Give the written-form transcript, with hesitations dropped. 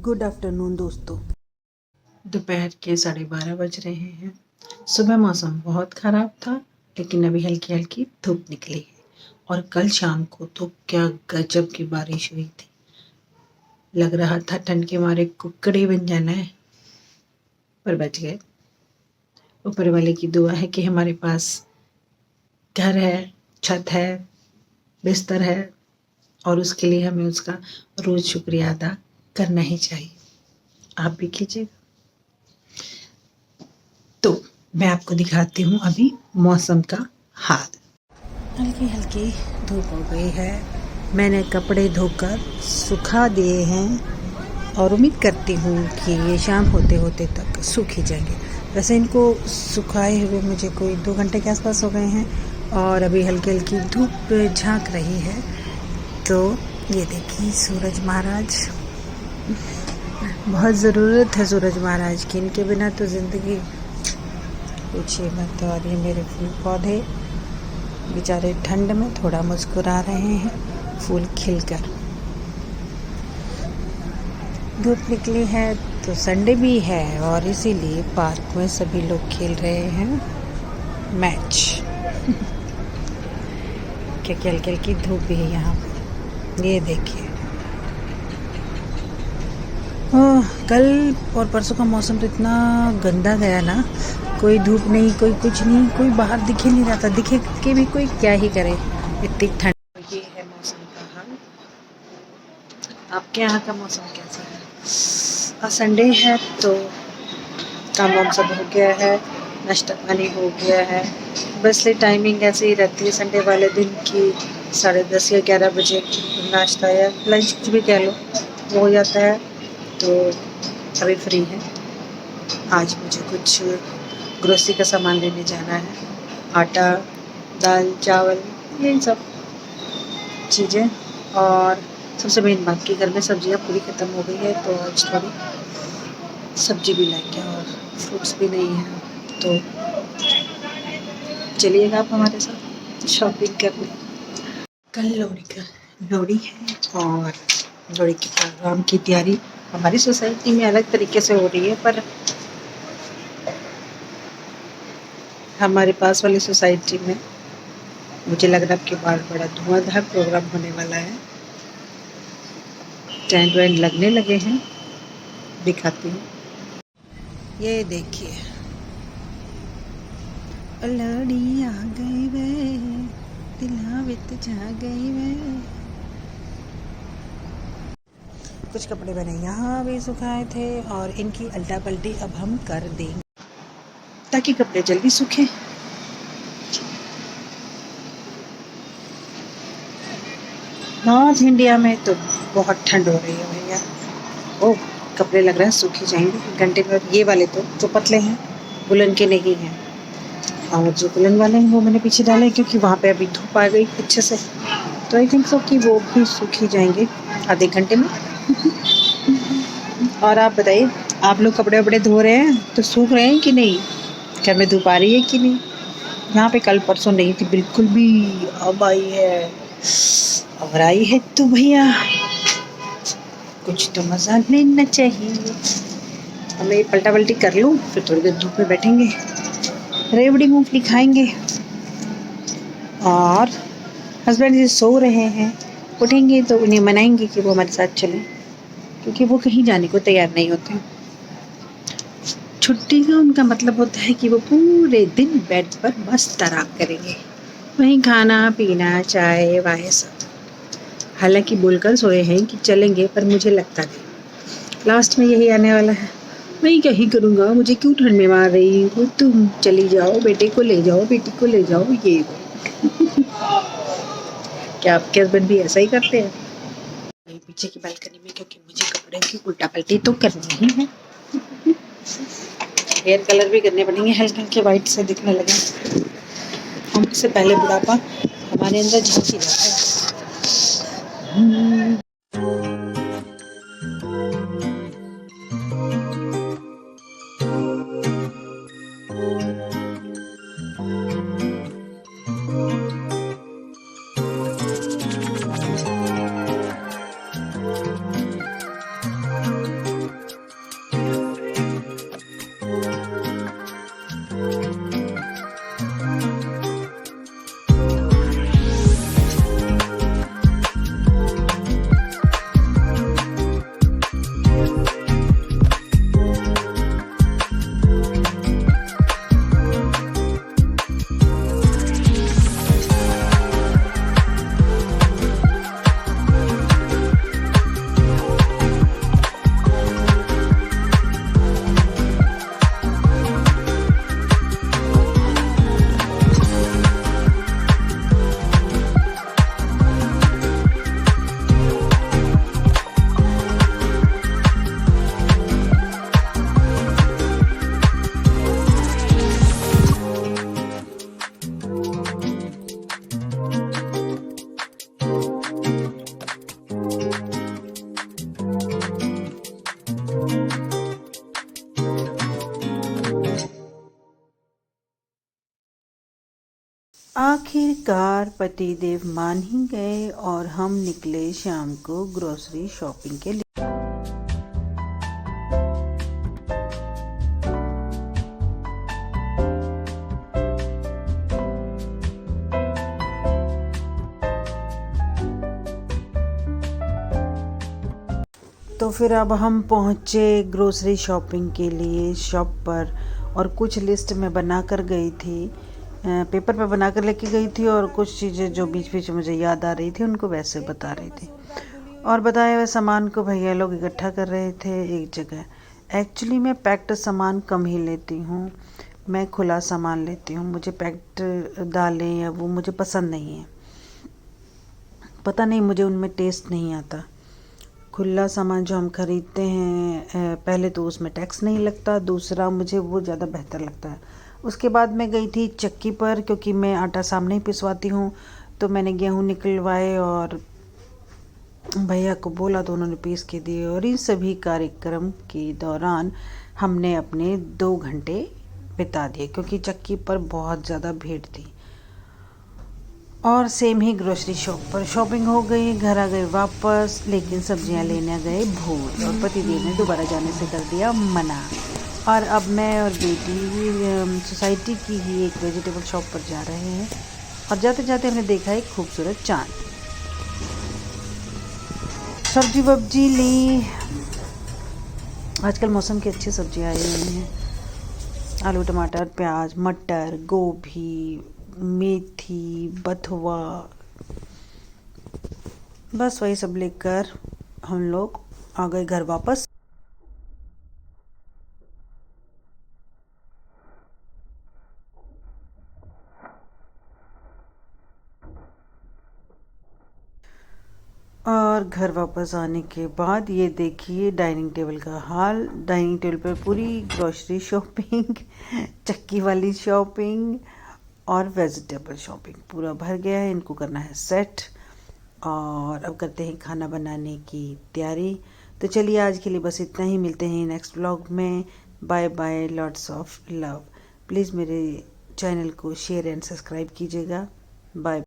Good afternoon दोस्तों। दोपहर के 12:30 बज रहे हैं। सुबह मौसम बहुत ख़राब था, लेकिन अभी हल्की हल्की धूप निकली है। और कल शाम को तो क्या गजब की बारिश हुई थी। लग रहा था ठंड के मारे कुकड़े बन जाना है, पर बच गए। ऊपर वाले की दुआ है कि हमारे पास घर है, छत है, बिस्तर है, और उसके लिए हमें उसका रोज़ शुक्रिया अदा करना ही चाहिए। आप भी कीजिए। तो मैं आपको दिखाती हूँ अभी मौसम का हाल। हल्की हल्की धूप हो गई है। मैंने कपड़े धोकर सुखा दिए हैं और उम्मीद करती हूँ कि ये शाम होते होते तक सूख ही जाएंगे। वैसे इनको सुखाए हुए मुझे कोई 2 घंटे के आसपास हो गए हैं और अभी हल्की हल्की धूप झांक रही है। तो ये देखिए सूरज महाराज, बहुत ज़रूरत है सूरज महाराज की, इनके बिना तो ज़िंदगी पूछिए मत। और ये मेरे फूल पौधे बेचारे ठंड में थोड़ा मुस्कुरा रहे हैं, फूल खिलकर। धूप निकली है तो संडे भी है और इसीलिए पार्क में सभी लोग खेल रहे हैं मैच क्योंकि हल्की हल्की धूप भी है यहाँ पर। ये देखिए, कल और परसों का मौसम तो इतना गंदा गया ना, कोई धूप नहीं, कोई कुछ नहीं, कोई बाहर दिख ही नहीं रहा था। दिखे के भी कोई क्या ही करे, इतनी ठंड। ये है मौसम का हाल। आपके यहाँ का मौसम कैसा है? आज संडे है तो काम वाम सब हो गया है, नाश्ता पानी हो गया है। बस ये टाइमिंग ऐसे ही रहती है संडे वाले दिन की, 10:30 या 11 बजे नाश्ता या लंच कुछ भी कह लो वो हो जाता है। तो अभी फ्री है। आज मुझे कुछ ग्रोसरी का सामान लेने जाना है, आटा, दाल, चावल, यही सब चीज़ें। और सबसे मेन बात कि घर में सब्जियां पूरी ख़त्म हो गई है, तो आज थोड़ी सब्जी भी लाएंगे और फ्रूट्स भी नहीं है। तो चलिएगा आप हमारे साथ शॉपिंग करने। कल लोहड़ी है और लोहड़ी के प्रोग्राम की तैयारी हमारी सोसाइटी में अलग तरीके से हो रही है, पर हमारे पास वाली सोसाइटी में मुझे लग रहा है कि बार बड़ा धुआंधार प्रोग्राम होने वाला है। टेंट वेंट लगने लगे हैं, दिखाती हूँ। ये देखिए, लोहड़ी आ गई वे, दिला वित जा गई वे। कुछ कपड़े मैंने यहाँ भी सुखाए थे और इनकी अल्टा पल्टी अब हम कर देंगे ताकि कपड़े जल्दी सूखें। नॉर्थ इंडिया में तो बहुत ठंड हो रही है भैया। ओ, कपड़े लग रहे हैं सूख ही जाएंगे 1 घंटे में। ये वाले तो जो पतले हैं, वुलन के नहीं हैं, और जो वुलन वाले हैं वो मैंने पीछे डाले क्योंकि वहाँ पे अभी धूप आ गई अच्छे से। तो आई थिंक सो कि वो भी सूख ही जाएंगे आधे घंटे में। और आप बताइए, आप लोग कपड़े वपड़े धो रहे हैं तो सूख रहे हैं कि नहीं? घर में धूप आ रही है कि नहीं? यहाँ पे कल परसों नहीं थी बिल्कुल भी, अब आई है। और आई है तो भैया कुछ तो मज़ा लेना चाहिए। हमें पलटा पलटी कर लूँ, फिर थोड़ी देर धूप में बैठेंगे, रेवड़ी मूंगफली खाएंगे। और हस्बैंड जी सो रहे हैं, उठेंगे तो उन्हें मनाएंगे कि वो हमारे साथ चलें, क्योंकि वो कहीं जाने को तैयार नहीं होते। छुट्टी का उनका मतलब होता है कि वो पूरे दिन बेड पर मस्त आराम करेंगे, वहीं खाना पीना चाय वाय सब। हालांकि बोलकर सोए हैं कि चलेंगे, पर मुझे लगता नहीं लास्ट में यही आने वाला है। मैं क्या ही करूँगा, मुझे क्यों ठंड में मार रही हो, तुम चली जाओ, बेटे को ले जाओ, बेटी को ले जाओ, ये क्या आपके हस्बैंड भी ऐसा ही करते हैं? पीछे की बालकनी में, क्योंकि मुझे कपड़े की उल्टा पल्टी तो करनी ही है। हेयर कलर भी करने पड़ेंगे, हल्के हल्के वाइट से दिखने लगे। हमसे पहले बुढ़ापा हमारे अंदर झांक ही जाता है। आखिरकार पतिदेव मान ही गए और हम निकले शाम को ग्रोसरी शॉपिंग के लिए। तो फिर अब हम पहुँचे ग्रोसरी शॉपिंग के लिए शॉप पर, और कुछ लिस्ट में बना कर गई थी, पेपर पे बना कर लेके गई थी, और कुछ चीज़ें जो बीच बीच में मुझे याद आ रही थी उनको वैसे बता रही थी। और बताए हुए सामान को भैया लोग इकट्ठा कर रहे थे एक जगह। एक्चुअली मैं पैक्ड सामान कम ही लेती हूँ, मैं खुला सामान लेती हूँ। मुझे पैक्ड दालें या वो मुझे पसंद नहीं है, पता नहीं मुझे उनमें टेस्ट नहीं आता। खुला सामान जो हम ख़रीदते हैं, पहले तो उसमें टैक्स नहीं लगता, दूसरा मुझे वो ज़्यादा बेहतर लगता है। उसके बाद मैं गई थी चक्की पर, क्योंकि मैं आटा सामने ही पिसवाती हूँ, तो मैंने गेहूँ निकलवाए और भैया को बोला तो उन्होंने पीस के दिए। और इन सभी कार्यक्रम के दौरान हमने अपने 2 घंटे बिता दिए, क्योंकि चक्की पर बहुत ज़्यादा भीड़ थी। और सेम ही ग्रोसरी शॉप पर शॉपिंग हो गई, घर आ गए वापस, लेकिन सब्जियां लेने गए भूल, और पतिदेव ने दोबारा जाने से कर दिया मना। और अब मैं और बेटी सोसाइटी की ही एक वेजिटेबल शॉप पर जा रहे हैं, और जाते जाते हमने देखा एक खूबसूरत चांद। सब्जी वब्जी ली, आजकल मौसम की अच्छी सब्जियां आई हुई हैं, आलू टमाटर प्याज मटर गोभी मेथी बथुआ, बस वही सब लेकर हम लोग आ गए घर वापस। और घर वापस आने के बाद ये देखिए डाइनिंग टेबल का हाल। डाइनिंग टेबल पर पूरी ग्रोसरी शॉपिंग चक्की वाली शॉपिंग और वेजिटेबल शॉपिंग पूरा भर गया है। इनको करना है सेट, और अब करते हैं खाना बनाने की तैयारी। तो चलिए आज के लिए बस इतना ही, मिलते हैं नेक्स्ट व्लॉग में। Bye bye, lots of love. Please मेरे चैनल को शेयर एंड सब्सक्राइब कीजिएगा। बाय।